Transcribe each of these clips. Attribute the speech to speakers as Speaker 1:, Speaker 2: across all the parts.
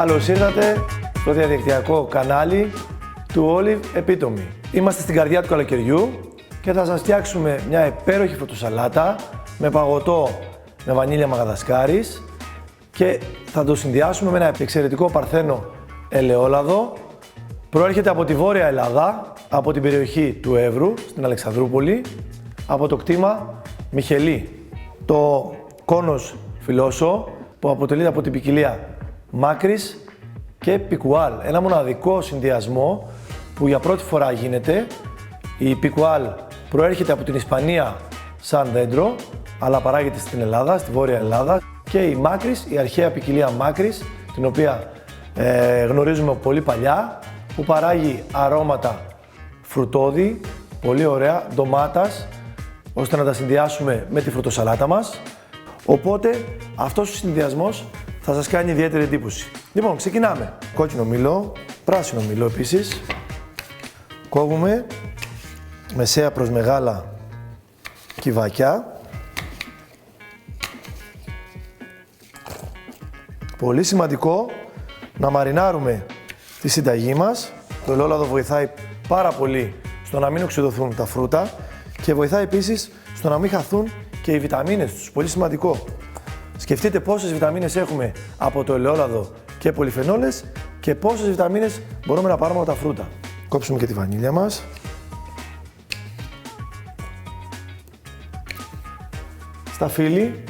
Speaker 1: Καλώς ήρθατε στο διαδικτυακό κανάλι του Olive Epitome. Είμαστε στην καρδιά του καλοκαιριού και θα σας φτιάξουμε μια υπέροχη φρουτοσαλάτα με παγωτό με βανίλια Μαδαγασκάρης και θα το συνδυάσουμε με ένα εξαιρετικό παρθένο ελαιόλαδο. Προέρχεται από τη Βόρεια Ελλάδα, από την περιοχή του Εύρου, στην Αλεξανδρούπολη, από το κτήμα Μιχελή. Το κόνος φιλόσο που αποτελείται από την ποικιλία μάκρης και πικουάλ. Ένα μοναδικό συνδυασμό που για πρώτη φορά γίνεται. Η πικουάλ προέρχεται από την Ισπανία σαν δέντρο, αλλά παράγεται στην Ελλάδα, στη Βόρεια Ελλάδα. Και η μάκρης, η αρχαία ποικιλία μάκρης, την οποία γνωρίζουμε πολύ παλιά, που παράγει αρώματα φρουτόδι, πολύ ωραία, ντομάτας, ώστε να τα συνδυάσουμε με τη φρουτοσαλάτα μας. Οπότε αυτός ο συνδυασμός θα σας κάνει ιδιαίτερη εντύπωση. Λοιπόν, ξεκινάμε. Κόκκινο μήλο, πράσινο μήλο επίσης. Κόβουμε μεσαία προς μεγάλα κυβάκια. Πολύ σημαντικό να μαρινάρουμε τη συνταγή μας. Το ελαιόλαδο βοηθάει πάρα πολύ στο να μην οξυδωθούν τα φρούτα και βοηθάει επίσης στο να μην χαθούν και οι βιταμίνες τους. Πολύ σημαντικό. Σκεφτείτε πόσες βιταμίνες έχουμε από το ελαιόλαδο και πολυφενόλες και πόσες βιταμίνες μπορούμε να πάρουμε από τα φρούτα. Κόψουμε και τη βανίλια μας. Σταφύλι.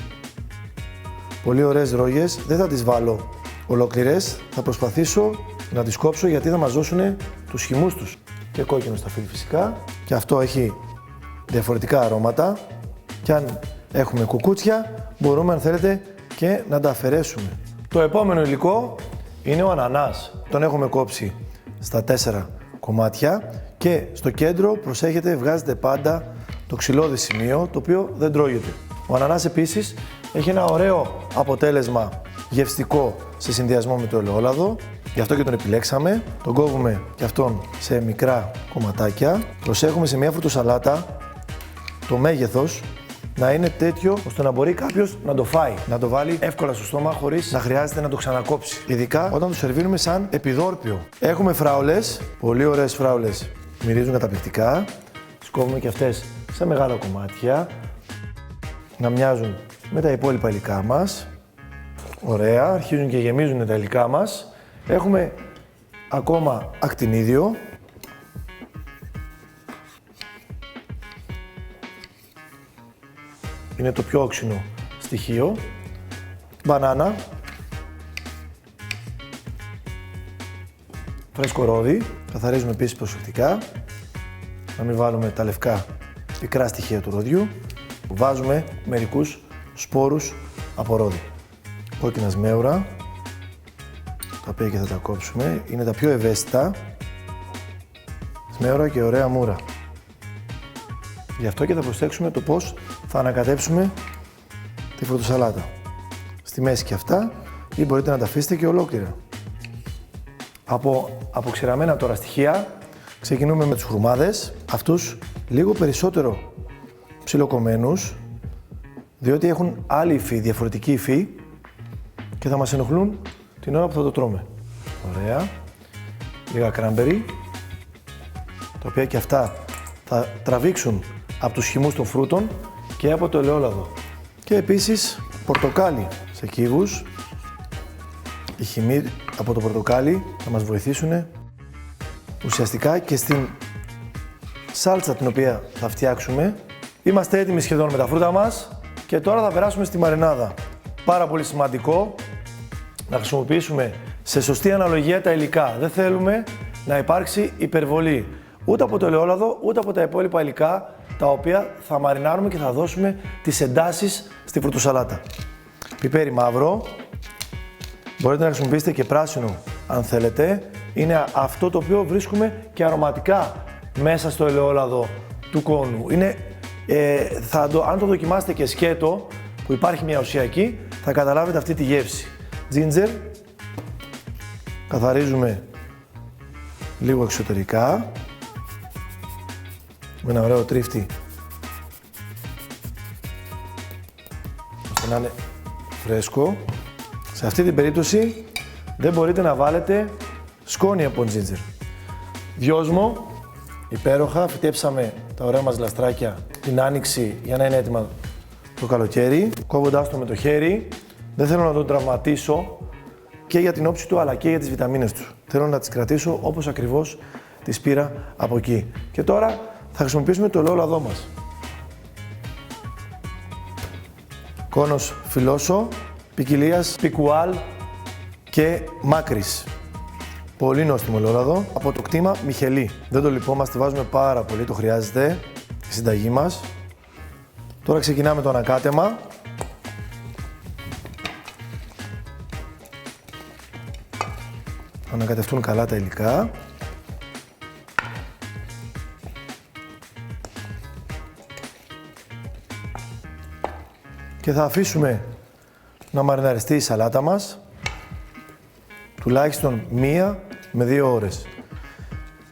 Speaker 1: Πολύ ωραίες ρόγες. Δεν θα τις βάλω ολόκληρες. Θα προσπαθήσω να τις κόψω γιατί θα μας δώσουν τους χυμούς τους. Και κόκκινο σταφύλι φυσικά. Και αυτό έχει διαφορετικά αρώματα. Και αν έχουμε κουκούτσια, μπορούμε αν θέλετε και να τα αφαιρέσουμε. Το επόμενο υλικό είναι ο ανανάς. Τον έχουμε κόψει στα 4 κομμάτια και στο κέντρο, προσέχετε, βγάζετε πάντα το ξυλώδη σημείο, το οποίο δεν τρώγεται. Ο ανανάς επίσης έχει ένα ωραίο αποτέλεσμα γευστικό σε συνδυασμό με το ελαιόλαδο, γι' αυτό και τον επιλέξαμε. Τον κόβουμε και αυτόν σε μικρά κομματάκια. Προσέχουμε σε μια φρουτοσαλάτα το μέγεθος να είναι τέτοιο ώστε να μπορεί κάποιος να το φάει, να το βάλει εύκολα στο στόμα χωρίς να χρειάζεται να το ξανακόψει. Ειδικά όταν το σερβίρουμε σαν επιδόρπιο. Έχουμε φράουλες, πολύ ωραίες φράουλες, μυρίζουν καταπληκτικά. Τις κόβουμε και αυτές σε μεγάλα κομμάτια, να μοιάζουν με τα υπόλοιπα υλικά μας. Ωραία, αρχίζουν και γεμίζουν τα υλικά μας. Έχουμε ακόμα ακτινίδιο. Είναι το πιο όξινο στοιχείο. Μπανάνα. Φρέσκο ρόδι. Καθαρίζουμε επίσης προσεκτικά. Να μην βάλουμε τα λευκά πικρά στοιχεία του ροδιού. Βάζουμε μερικούς σπόρους από ρόδι. Κόκκινα σμέουρα, τα οποία και θα τα κόψουμε. Είναι τα πιο ευαίσθητα. Σμέουρα και ωραία μούρα. Γι' αυτό και θα προσέξουμε το πώς θα ανακατέψουμε τη φρουτοσαλάτα. Στη μέση και αυτά, ή μπορείτε να τα αφήσετε και ολόκληρα. Από αποξηραμένα τώρα στοιχεία, ξεκινούμε με τους χρουμάδες. Αυτούς λίγο περισσότερο ψιλοκομμένους, διότι έχουν άλλη υφή, διαφορετική υφή και θα μας ενοχλούν την ώρα που θα το τρώμε. Ωραία. Λίγα κράνμπερι, τα οποία και αυτά θα τραβήξουν από τους χυμούς των φρούτων και από το ελαιόλαδο. Και επίσης πορτοκάλι σε κύβους. Οι χυμοί από το πορτοκάλι θα μας βοηθήσουν ουσιαστικά και στην σάλτσα την οποία θα φτιάξουμε. Είμαστε έτοιμοι σχεδόν με τα φρούτα μας και τώρα θα περάσουμε στη μαρινάδα. Πάρα πολύ σημαντικό να χρησιμοποιήσουμε σε σωστή αναλογία τα υλικά. Δεν θέλουμε να υπάρξει υπερβολή ούτε από το ελαιόλαδο ούτε από τα υπόλοιπα υλικά τα οποία θα μαρινάρουμε και θα δώσουμε τις εντάσεις στη φρουτοσαλάτα. Πιπέρι μαύρο, μπορείτε να χρησιμοποιήσετε και πράσινο αν θέλετε. Είναι αυτό το οποίο βρίσκουμε και αρωματικά μέσα στο ελαιόλαδο του κόνου. Αν το δοκιμάσετε και σκέτο, που υπάρχει μια ουσία εκεί, θα καταλάβετε αυτή τη γεύση. Ginger, καθαρίζουμε λίγο εξωτερικά, με ένα ωραίο τρίφτη, ώστε να είναι φρέσκο. Σε αυτή την περίπτωση δεν μπορείτε να βάλετε σκόνη από ginger. Δυόσμο, υπέροχα, φυτέψαμε τα ωραία μας λαστράκια την άνοιξη για να είναι έτοιμα το καλοκαίρι. Κόβοντάς το με το χέρι, δεν θέλω να τον τραυματίσω και για την όψη του αλλά και για τις βιταμίνες του. Θέλω να τις κρατήσω όπως ακριβώς τις πήρα από εκεί. Και τώρα θα χρησιμοποιήσουμε το ελαιόλαδό μας. Κόνος φιλόσο, ποικιλίας, πικουάλ και μάκρης. Πολύ νόστιμο ελαιόλαδο, από το κτήμα Μιχελή. Δεν το λυπόμαστε, βάζουμε πάρα πολύ, το χρειάζεται η συνταγή μας. Τώρα ξεκινάμε το ανακάτεμα. Ανακατευτούν καλά τα υλικά. Και θα αφήσουμε να μαριναριστεί η σαλάτα μας τουλάχιστον 1 με 2 ώρες.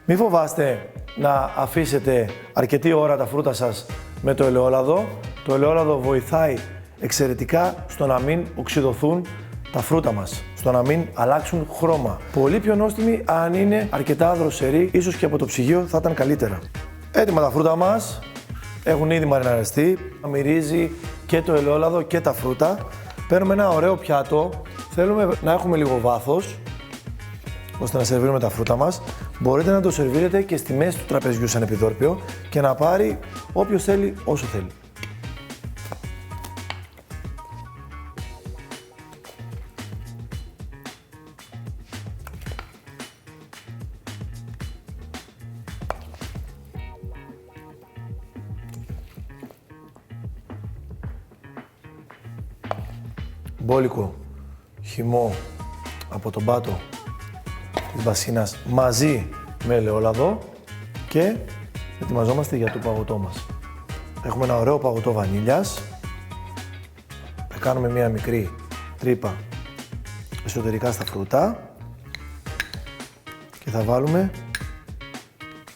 Speaker 1: Μην φοβάστε να αφήσετε αρκετή ώρα τα φρούτα σας με το ελαιόλαδο. Το ελαιόλαδο βοηθάει εξαιρετικά στο να μην οξυδωθούν τα φρούτα μας, στο να μην αλλάξουν χρώμα. Πολύ πιο νόστιμη αν είναι αρκετά δροσερή, ίσως και από το ψυγείο θα ήταν καλύτερα. Έτοιμα τα φρούτα μας, έχουν ήδη μαριναριστεί, μυρίζει και το ελαιόλαδο και τα φρούτα. Παίρνουμε ένα ωραίο πιάτο, θέλουμε να έχουμε λίγο βάθος, ώστε να σερβίρουμε τα φρούτα μας. Μπορείτε να το σερβίρετε και στη μέση του τραπεζιού σαν επιδόρπιο και να πάρει όποιος θέλει όσο θέλει. Μπόλικο χυμό από τον πάτο της μπασίνας μαζί με ελαιόλαδο και ετοιμαζόμαστε για το παγωτό μας. Έχουμε ένα ωραίο παγωτό βανίλιας. Θα κάνουμε μία μικρή τρύπα εσωτερικά στα φρούτα και θα βάλουμε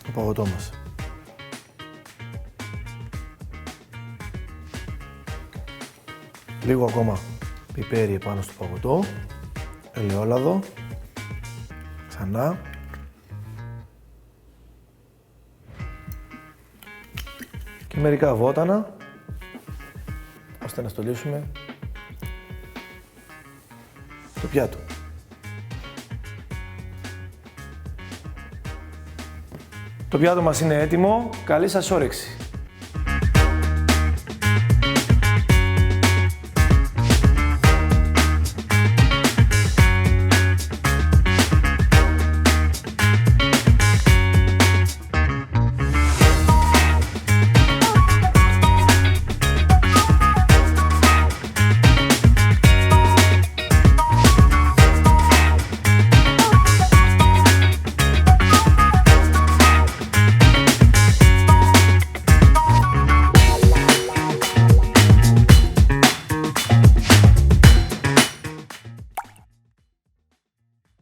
Speaker 1: το παγωτό μας. Λίγο ακόμα πιπέρι επάνω στο παγωτό, ελαιόλαδο, ξανά. Και μερικά βότανα, ώστε να στολίσουμε το πιάτο. Το πιάτο μας είναι έτοιμο, καλή σας όρεξη.